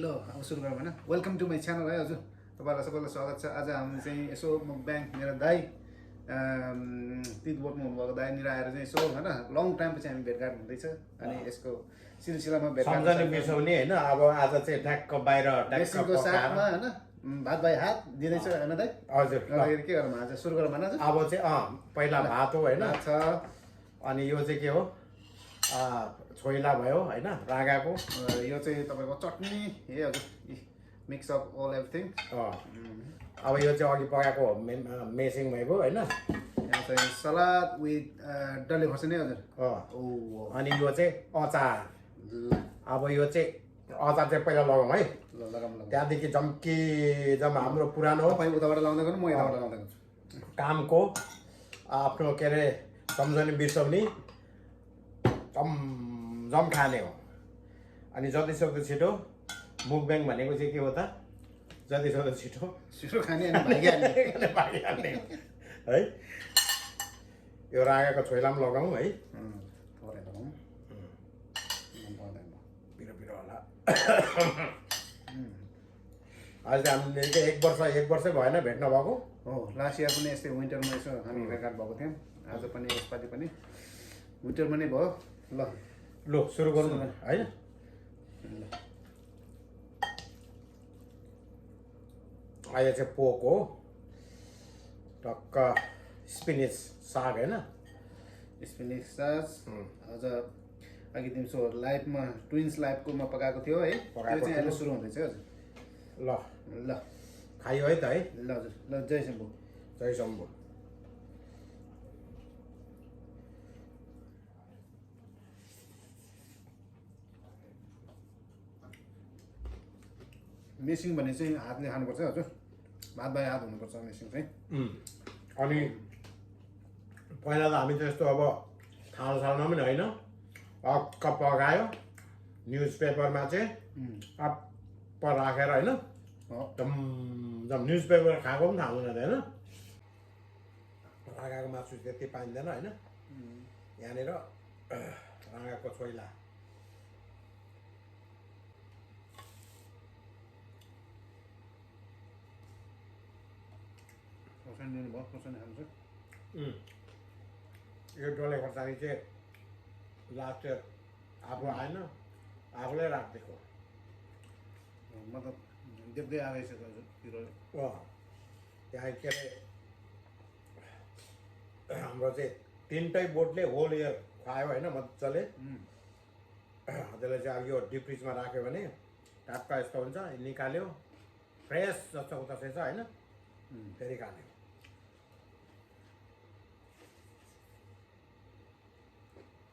ल अब सुरु गरौँ हैन वेलकम टु माई च्यानल है हजुर तपाईहरुलाई सबैलाई स्वागत छ आज हामी चाहिँ यसो मुकब्याङ मेरो दाइ तिब्बतमा हुनुभएको दाइनिर आएर चाहिँ यसो हैन लङ टाइम पछि हामी भेटघाट हुँदैछ अनि यसको सिलसिलामा भेटघाट सम्झने बिर्सौनी हैन अब आज चाहिँ ट्याक्क बाहिर ट्याक्कको साथमा हैन भात भाइ हात दिँदैछ हैन दाइ हजुर के गरौँ आज सुरु गरौँ हैन अब चाहिँ पहिला भात हो हैन छ अनि यो चाहिँ के हो छोइला भयो हैन रागाको यो चाहिँ तपाईको चटनी हे हजुर मिक्स अफ अल एभ्रिथिङ अब यो चाहिँ अघि पकाएको मेसिङ भएको हैन यहाँ चाहिँ सलाद विथ डल्ले खोर्सानी हजुर अनि यो चाहिँ अचार अब यो चाहिँ अचार चाहिँ पहिला लगाउँ है त्यहाँदेखि जम्की जम हाम्रो पुरानो तपाईँ उताबाट लाउँदै गर्नु म यताबाट लाउँदै गर्छु कामको आफ्नो के अरे सम्झने बिर्सौनी जम खाने हो अनि जति सक्दो छिटो मुकब्याङ भनेको चाहिँ के हो त जति सक्दो छिटो छिटो खाने अनि भागिहाल्ने है यो रागाको छोइला पनि लगाउँ है पिरो पिरो होला अहिले हामीले एक वर्ष भएन भेट्न भएको हो लास्ट इयर पनि यस्तै विन्टरमा यसो हामी भेटघाट भएको थियौँ आज पनि यसपालि पनि विन्टरमा नै भयो ल सुरु गरौँ न है अहिले चाहिँ पोक हो टक्क स्पिनिच साग हैन स्पिनिच साग आज अघि दिउँसो लाइभमा ट्विन्स लाइभकोमा पकाएको थियो है त्यो चाहिँ अहिले सुरु हुँदैछ हजुर ल ल खायो है त है ल हजुर ल जय शम्भु जय शम्भु मेसिङ भने चाहिँ हातले खानुपर्छ हजुर भात भाइ हात हुनुपर्छ मेसिङ चाहिँ अनि पहिला त हामी त यस्तो अब खाना सालमा पनि होइन अक्क पकायो न्युज पेपरमा चाहिँ अप्प राखेर होइन न्युज पेपर खाएको पनि थाहा हुँदैन होइन रागाको मासु त्यति पाइँदैन होइन यहाँनिर रागाको छोइला खोर्सानी दिनुभयो खोर्सानी खान्छ यो डल्ले खोर्सानी चाहिँ लास्ट आफू आएन आफूलाई राखिदिएको मतलब देख्दै आएछ हजुर पिरोले त्यहाँ के अरे हाम्रो चाहिँ तिनटै बोटले होल इयर खुवायो होइन मजाले त्यसले चाहिँ अब यो डिप फ्रिजमा राख्यो भने टाक्क यस्तो हुन्छ निकाल्यो फ्रेस जस्तो उता छ होइन फेरि खाने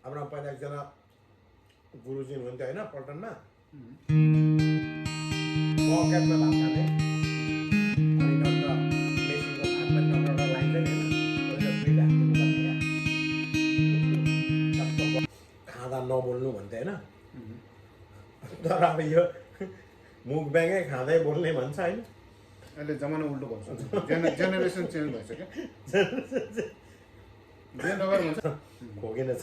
हाम्रो पहिला एकजना गुरुजी हुनुहुन्थ्यो होइन पल्टनमा पकेटमा भात खाने अनि अन्त मेसिनको भात पनि नगरेर लाइन्छ नि होइन खाँदा नबोल्नु भन्थ्यो होइन तर अब यो मुकब्याङै खाँदै बोल्ने भन्छ होइन अहिले जमाना उल्टो भएको छ जेनेरेसन चेन्ज भइसक्यो जे नगर भन्छ खोकिन छ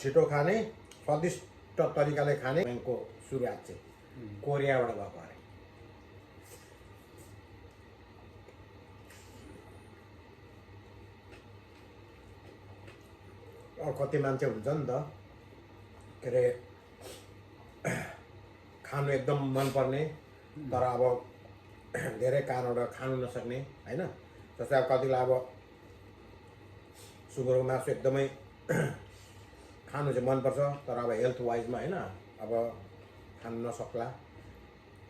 छिटो खाने स्वादिष्ट तरिकाले खाने ब्याङको सुरुवात चाहिँ कोरियाबाट भएको अरे कति मान्छे हुन्छ नि त के अरे खानु एकदम मनपर्ने तर अब धेरै कारणबाट खानु नसक्ने होइन जस्तै अब कतिलाई अब सुँगुरको मासु एकदमै खानु चाहिँ मनपर्छ तर अब हेल्थ वाइजमा होइन अब खानु नसक्ला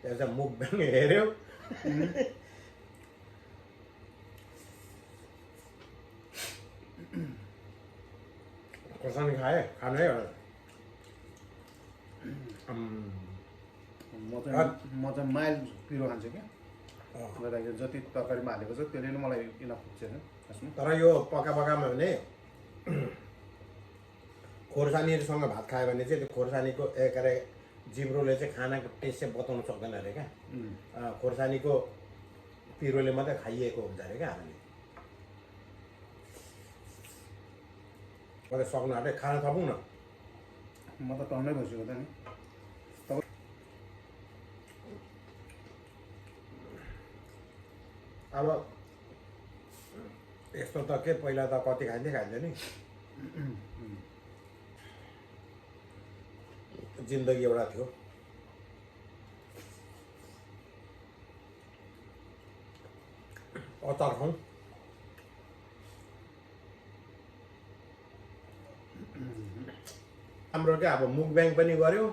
त्यहाँ चाहिँ मुकब्याङ हेऱ्यो खोर्सानी खाएँ खानु है म चाहिँ माइल्ड पिरो खान्छु क्या जति तरकारीमा हालेको छ त्यसले नै मलाई इनफ पुग्छ तर यो पकामा भने खोर्सानीसँग भात खायो भने चाहिँ त्यो खोर्सानीको के अरे जिब्रोले चाहिँ खानाको टेस्ट चाहिँ बताउनु सक्दैन अरे क्या खोर्सानीको पिरोले मात्रै खाइएको हुन्छ अरे क्या हामीले मैले सक्नु आँटे खाना थपौँ न। म त टन्नै भइसक्यो त नि। अब यस्तो त के पहिला त कति खाइन्थ्यो नि। जिन्दगी एउटा थियो। अचार खाउँ। राम्रो क्या अब मुकब्याङ पनि गऱ्यो,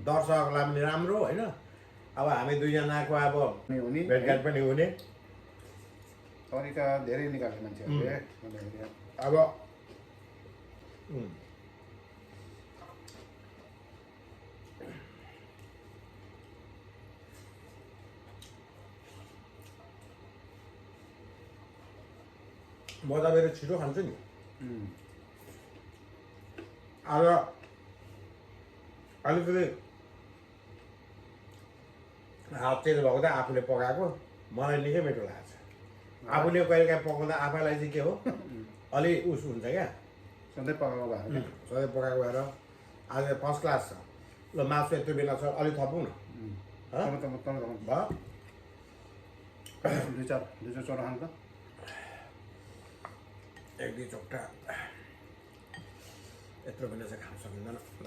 दर्शकलाई पनि राम्रो होइन। अब हामी दुईजनाको अब भेटघाट पनि हुने। तरिका धेरै निकाल्ने मान्छेहरूले अब म त मेरो छिटो खान्छु नि। अब अलिकति हात चेन्ज भएको त आफूले पकाएको मलाई निकै मिठो लागेको छ। आफूले कहिले काहीँ पकाउँदा आफैलाई चाहिँ के हो अलि उस हुन्छ क्या। सधैँ पकाएको भएर सधैँ पकाएको भएर आज फर्स्ट क्लास छ। ल मासु यत्रो बेला छ अलि थपौँ न। भयो दुई चार चोटो खानु त। एक दुई चोटो यत्रो बेला चाहिँ खान सकिँदैन। ल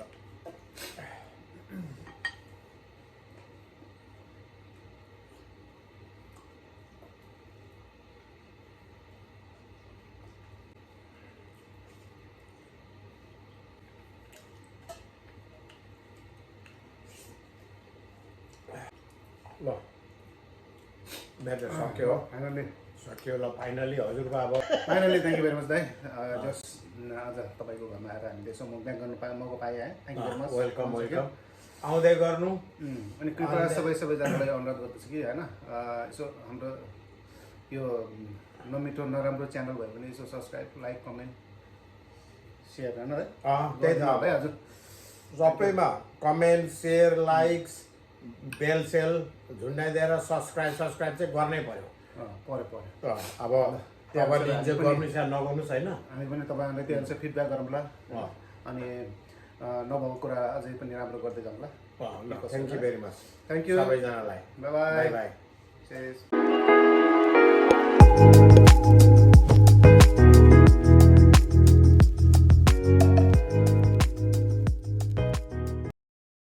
ल म्याटर सक्यो फाइनल्ली सक्यो। ल फाइनल्ली हजुरको अब finally thank you very much दाइ। जस्ट आज तपाईँको घरमा आएर हामीले यसो मुकब्याङ गर्नु मौका पाएँ है। Thank you very much. Welcome welcome. आउँदै गर्नु। अनि कृपया सबैजनालाई अनुरोध गर्दछु कि होइन यसो हाम्रो यो नमिठो नराम्रो च्यानल भयो भने यसो सब्सक्राइब लाइक कमेन्ट सेयर होइन है। त्यही त है हजुर। सबैमा कमेन्ट सेयर लाइक्स बेल सेल झुन्डाइदिएर सब्सक्राइब चाहिँ गर्नै पर्यो। पऱ्यो अब तपाईँले इन्जोय गर्नुहोस् या नगर्नुहोस् होइन। हामी पनि तपाईँहरूलाई त्यो अनुसार फिडब्याक गरौँला अनि नभएको कुरा अझै पनि राम्रो गर्दै जाउँला। Thank you very much. Thank you सबैजनालाई। Bye bye. Bye by.